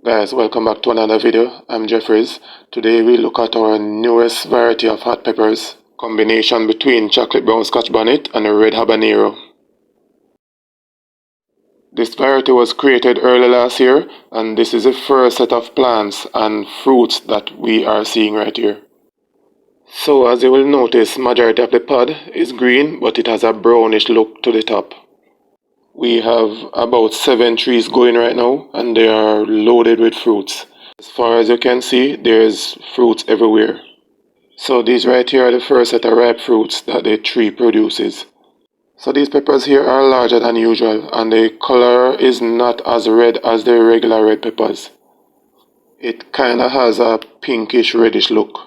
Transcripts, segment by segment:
Guys, welcome back to another video. I'm Jeoff-Re'z. Today we look at our newest variety of hot peppers, combination between chocolate brown Scotch Bonnet and a red habanero. This variety was created early last year, and this is the first set of plants and fruits that we are seeing right here. So as you will notice, majority of the pod is green, but it has a brownish look to the top. We have about 7 trees going right now, and they are loaded with fruits. As far as you can see, there's fruits everywhere. So these right here are the first set of ripe fruits that the tree produces. So these peppers here are larger than usual, and the color is not as red as the regular red peppers. It kinda has a pinkish reddish look.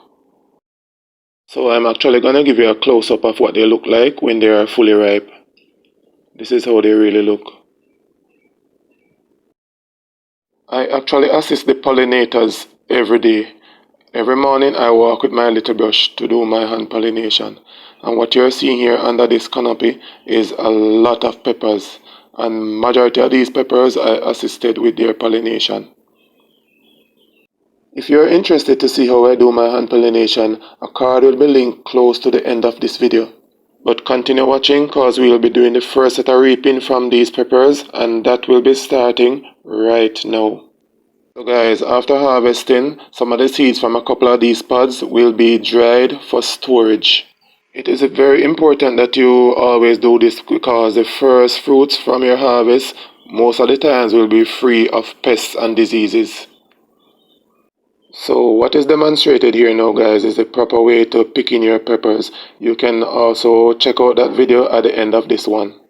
So I'm actually gonna give you a close-up of what they look like when they are fully ripe. This is how they really look. I actually assist the pollinators every day. Every morning I walk with my little brush to do my hand pollination. And what you're seeing here under this canopy is a lot of peppers. And majority of these peppers I assisted with their pollination. If you're interested to see how I do my hand pollination, a card will be linked close to the end of this video. But continue watching cause we'll be doing the first set of reaping from these peppers, and that will be starting right now. So guys, after harvesting, some of the seeds from a couple of these pods will be dried for storage. It is very important that you always do this because the first fruits from your harvest most of the times will be free of pests and diseases. So what is demonstrated here now, guys, is the proper way to pick in your peppers. You can also check out that video at the end of this one.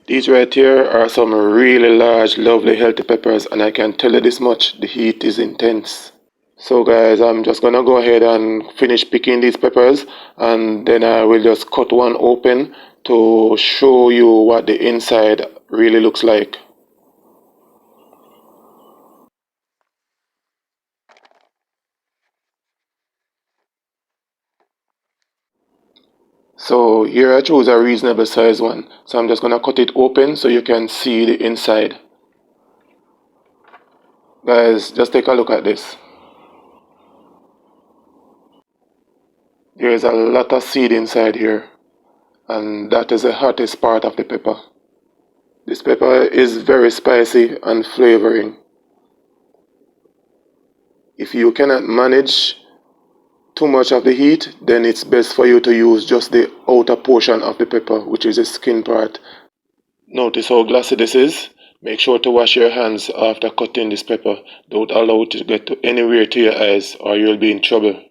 These right here are some really large, lovely, healthy peppers, and I can tell you this much, the heat is intense. So guys, I'm just gonna go ahead and finish picking these peppers, and then I will just cut one open to show you what the inside really looks like. So here I chose a reasonable size one. So I'm just going to cut it open so you can see the inside. Guys, just take a look at this. There's a lot of seed inside here. And that is the hottest part of the pepper. This pepper is very spicy and flavoring. If you cannot manage too much of the heat, then it's best for you to use just the outer portion of the pepper, which is the skin part. Notice how glossy this is. Make sure to wash your hands after cutting this pepper. Don't allow it to get anywhere to your eyes or you'll be in trouble.